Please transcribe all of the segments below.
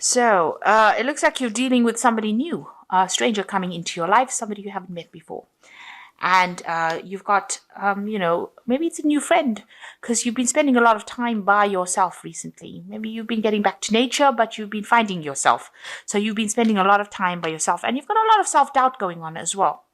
So it looks like you're dealing with somebody new, a stranger coming into your life, somebody you haven't met before. And you've got, maybe it's a new friend because you've been spending a lot of time by yourself recently. Maybe you've been getting back to nature, but you've been finding yourself. So you've been spending a lot of time by yourself, and you've got a lot of self-doubt going on as well.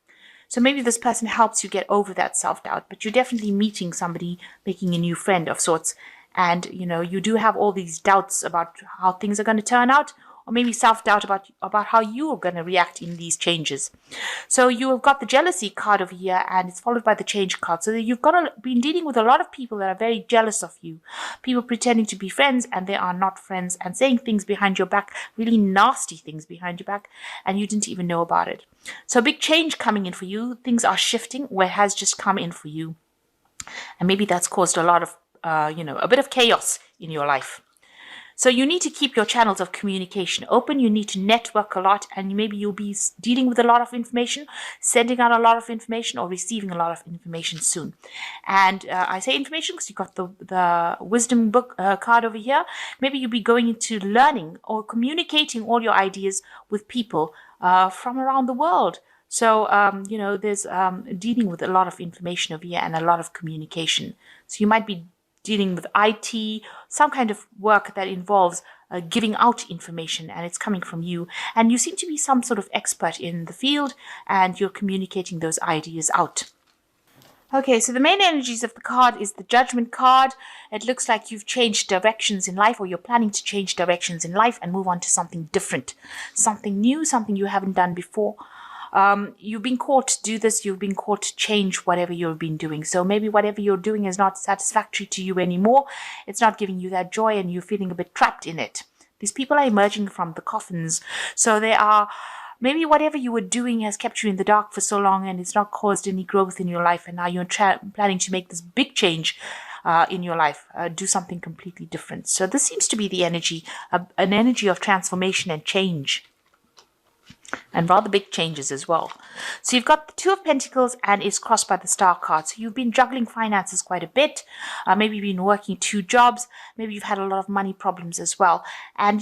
So maybe this person helps you get over that self-doubt, but you're definitely meeting somebody, making a new friend of sorts. And, you do have all these doubts about how things are going to turn out, or maybe self-doubt about how you are going to react in these changes. So you have got the jealousy card over here, and it's followed by the change card. So you've been dealing with a lot of people that are very jealous of you. People pretending to be friends, and they are not friends, and saying things behind your back, really nasty things behind your back, and you didn't even know about it. So a big change coming in for you. Things are shifting where it has just come in for you. And maybe that's caused a lot of, a bit of chaos in your life. So you need to keep your channels of communication open. You need to network a lot, and maybe you'll be dealing with a lot of information, sending out a lot of information, or receiving a lot of information soon. And I say information because you've got the wisdom book card over here. Maybe you'll be going into learning or communicating all your ideas with people from around the world. So, there's dealing with a lot of information over here and a lot of communication. So you might be dealing with IT, some kind of work that involves giving out information, and it's coming from you. And you seem to be some sort of expert in the field, and you're communicating those ideas out. Okay, so the main energies of the card is the Judgment card. It looks like you've changed directions in life, or you're planning to change directions in life and move on to something different, something new, something you haven't done before. You've been called to do this. You've been called to change whatever you've been doing. So maybe whatever you're doing is not satisfactory to you anymore. It's not giving you that joy, and you're feeling a bit trapped in it. These people are emerging from the coffins. So they are, maybe whatever you were doing has kept you in the dark for so long, and it's not caused any growth in your life. And now you're planning to make this big change in your life, do something completely different. So this seems to be the energy, an energy of transformation and change. And rather big changes as well. So you've got the Two of Pentacles, and it's crossed by the Star card. So you've been juggling finances quite a bit. Maybe you've been working 2 jobs. Maybe you've had a lot of money problems as well. And,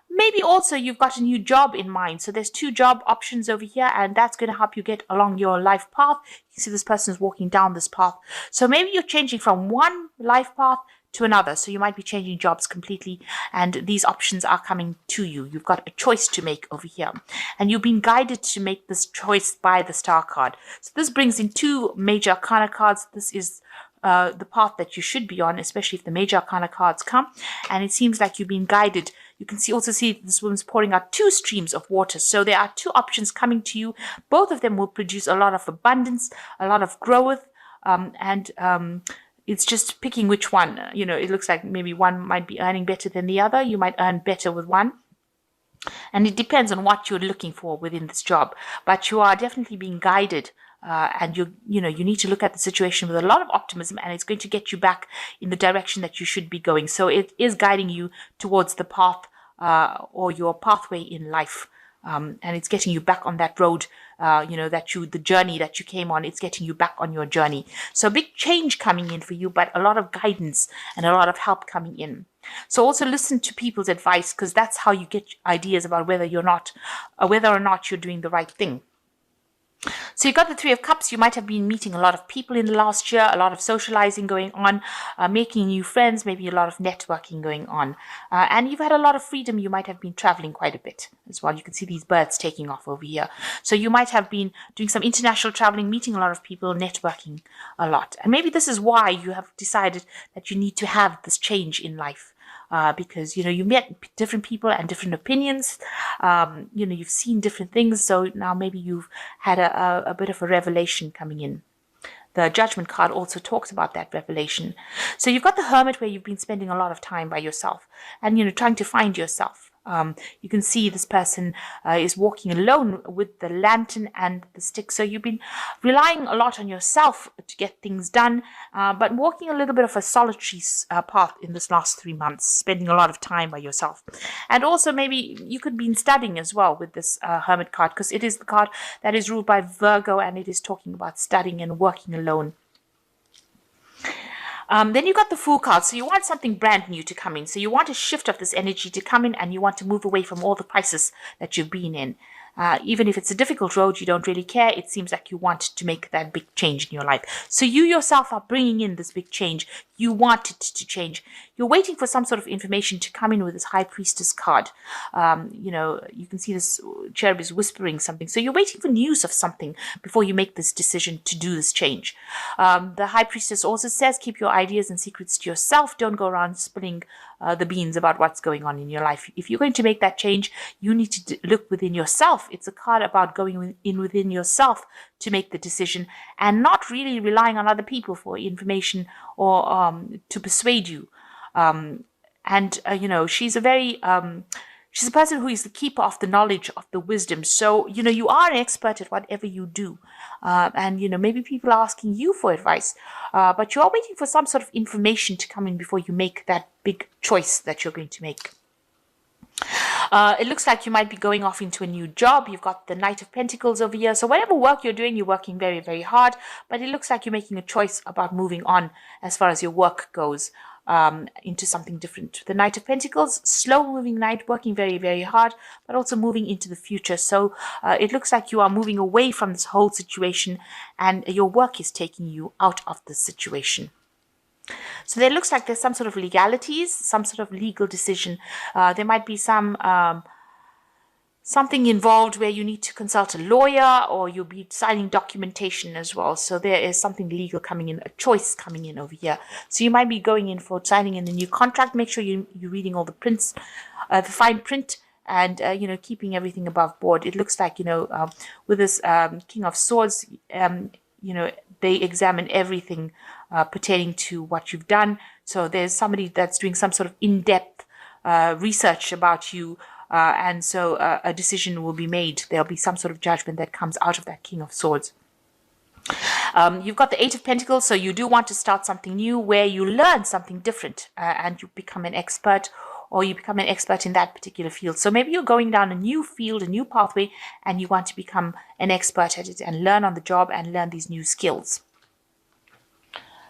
maybe also you've got a new job in mind. So there's 2 job options over here, and that's going to help you get along your life path. You can see this person is walking down this path. So maybe you're changing from one life path to another. So you might be changing jobs completely, and these options are coming to you. You've got a choice to make over here, and you've been guided to make this choice by the Star card. So this brings in 2 major arcana cards. This is the path that you should be on, especially if the major arcana cards come, and it seems like you've been guided. You can also see this woman's pouring out 2 streams of water. So there are 2 options coming to you. Both of them will produce a lot of abundance, a lot of growth, and it's just picking which one. It looks like maybe one might be earning better than the other. You might earn better with one. And it depends on what you're looking for within this job. But you are definitely being guided. And you need to look at the situation with a lot of optimism, and it's going to get you back in the direction that you should be going. So it is guiding you towards the path or your pathway in life. And it's getting you back on that road, the journey that you came on. It's getting you back on your journey. So big change coming in for you, but a lot of guidance and a lot of help coming in. So also listen to people's advice, because that's how you get ideas about whether or not you're doing the right thing. So you've got the 3 of Cups. You might have been meeting a lot of people in the last year, a lot of socializing going on, making new friends, maybe a lot of networking going on. And you've had a lot of freedom. You might have been traveling quite a bit as well. You can see these birds taking off over here. So you might have been doing some international traveling, meeting a lot of people, networking a lot. And maybe this is why you have decided that you need to have this change in life. Because, you met different people and different opinions. You've seen different things. So now maybe you've had a bit of a revelation coming in. The Judgment card also talks about that revelation. So you've got the Hermit, where you've been spending a lot of time by yourself and, trying to find yourself. You can see this person is walking alone with the lantern and the stick. So you've been relying a lot on yourself to get things done, but walking a little bit of a solitary path in this last 3 months, spending a lot of time by yourself. And also maybe you could be studying as well with this Hermit card, because it is the card that is ruled by Virgo, and it is talking about studying and working alone. Then you got the Fool card. So you want something brand new to come in. So you want a shift of this energy to come in, and you want to move away from all the crisis that you've been in. Even if it's a difficult road, you don't really care. It seems like you want to make that big change in your life. So you yourself are bringing in this big change. You want it to change. You're waiting for some sort of information to come in with this High Priestess card. You can see this cherub is whispering something. So you're waiting for news of something before you make this decision to do this change. The High Priestess also says, keep your ideas and secrets to yourself. Don't go around spilling the beans about what's going on in your life. If you're going to make that change, you need to look within yourself. It's a card about going in within yourself to make the decision and not really relying on other people for information or to persuade you. She's a person who is the keeper of the knowledge, of the wisdom. So, you are an expert at whatever you do. Maybe people are asking you for advice, but you are waiting for some sort of information to come in before you make that big choice that you're going to make. It looks like you might be going off into a new job. You've got the Knight of Pentacles over here. So whatever work you're doing, you're working very, very hard. But it looks like you're making a choice about moving on as far as your work goes. Into something different. The Knight of Pentacles, slow-moving knight, working very, very hard, but also moving into the future. So it looks like you are moving away from this whole situation, and your work is taking you out of the situation. So there looks like there's some sort of legalities, some sort of legal decision. There might be something involved where you need to consult a lawyer, or you'll be signing documentation as well. So there is something legal coming in, a choice coming in over here. So you might be going in for signing in a new contract. Make sure you're reading all the prints, the fine print, and keeping everything above board. It looks like with this King of Swords, they examine everything pertaining to what you've done. So there's somebody that's doing some sort of in-depth research about you. And so a decision will be made. There'll be some sort of judgment that comes out of that King of Swords. You've got the Eight of Pentacles, so you do want to start something new where you learn something different and you become an expert, or you become an expert in that particular field. So maybe you're going down a new field, a new pathway, and you want to become an expert at it and learn on the job and learn these new skills.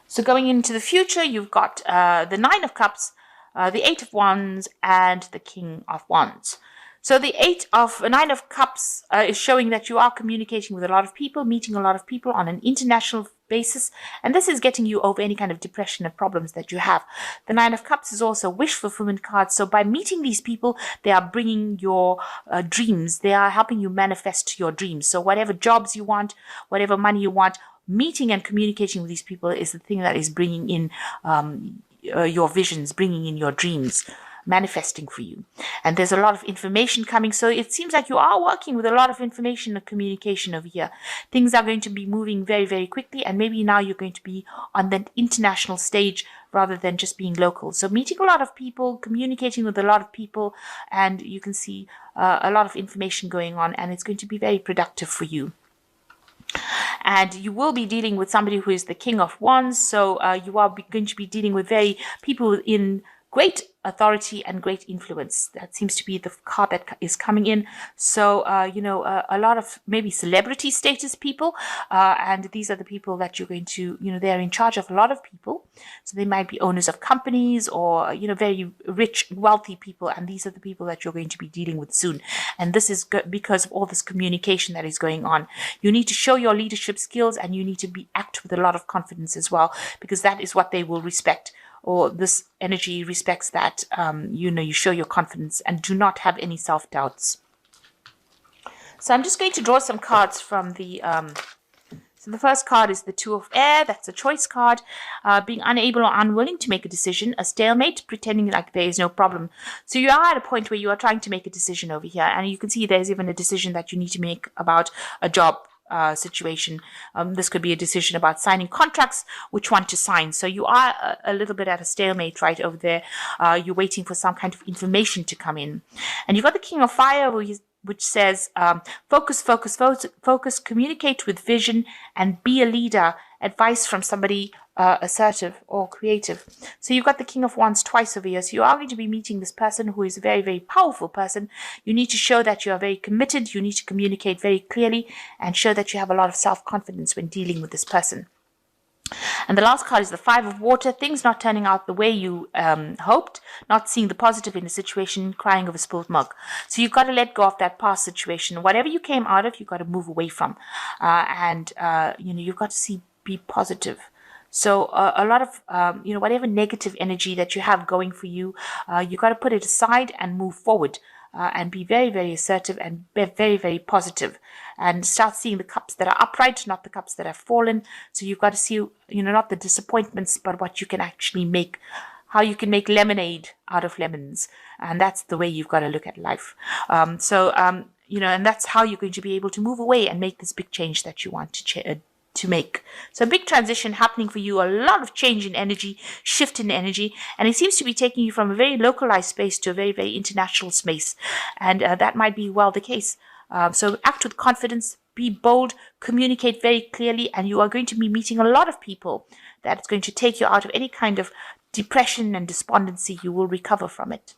So going into the future, you've got the Nine of Cups, the Eight of Wands, and the King of Wands. So the Nine of Cups is showing that you are communicating with a lot of people, meeting a lot of people on an international basis, and this is getting you over any kind of depression and problems that you have. The Nine of Cups is also a wish fulfillment card. So by meeting these people, they are bringing your dreams. They are helping you manifest your dreams. So whatever jobs you want, whatever money you want, meeting and communicating with these people is the thing that is bringing in your visions, bringing in your dreams, manifesting for you. And there's a lot of information coming. So it seems like you are working with a lot of information and communication over here. Things are going to be moving very, very quickly. And maybe now you're going to be on the international stage rather than just being local. So meeting a lot of people, communicating with a lot of people, and you can see a lot of information going on, and it's going to be very productive for you. And you will be dealing with somebody who is the King of Wands. So you are going to be dealing with people in great authority and great influence. That seems to be the card that is coming in. So, a lot of maybe celebrity status people. And these are the people that you're going to, they're in charge of a lot of people. So they might be owners of companies or, very rich, wealthy people. And these are the people that you're going to be dealing with soon. And this is because of all this communication that is going on. You need to show your leadership skills, and you need to act with a lot of confidence as well, because that is what they will respect. Or this energy respects that, you show your confidence and do not have any self-doubts. So I'm just going to draw some cards from so the first card is the Two of Air. That's a choice card. Being unable or unwilling to make a decision, a stalemate, pretending like there is no problem. So you are at a point where you are trying to make a decision over here. And you can see there's even a decision that you need to make about a job situation. This could be a decision about signing contracts, which one to sign. So you are a little bit at a stalemate right over there. You're waiting for some kind of information to come in. And you've got the King of Fire, which says focus, focus, focus, communicate with vision, and be a leader. Advice from somebody assertive or creative. So you've got the King of Wands twice over here. So you are going to be meeting this person who is a very, very powerful person. You need to show that you are very committed. You need to communicate very clearly and show that you have a lot of self-confidence when dealing with this person. And the last card is the Five of Water. Things not turning out the way you hoped, not seeing the positive in the situation, crying over spilled milk. So you've got to let go of that past situation. Whatever you came out of, you've got to move away from. You've got to be positive. So a lot of, whatever negative energy that you have going for you, you got to put it aside and move forward. And be very, very assertive and be very, very positive, and start seeing the cups that are upright, not the cups that have fallen. So you've got to see, not the disappointments, but what you can actually make, how you can make lemonade out of lemons. And that's the way you've got to look at life. And that's how you're going to be able to move away and make this big change that you want to make. So a big transition happening for you, a lot of change in energy, shift in energy, and it seems to be taking you from a very localized space to a very, very international space. And that might be well the case. So act with confidence, be bold, communicate very clearly, and you are going to be meeting a lot of people that's going to take you out of any kind of depression and despondency. You will recover from it.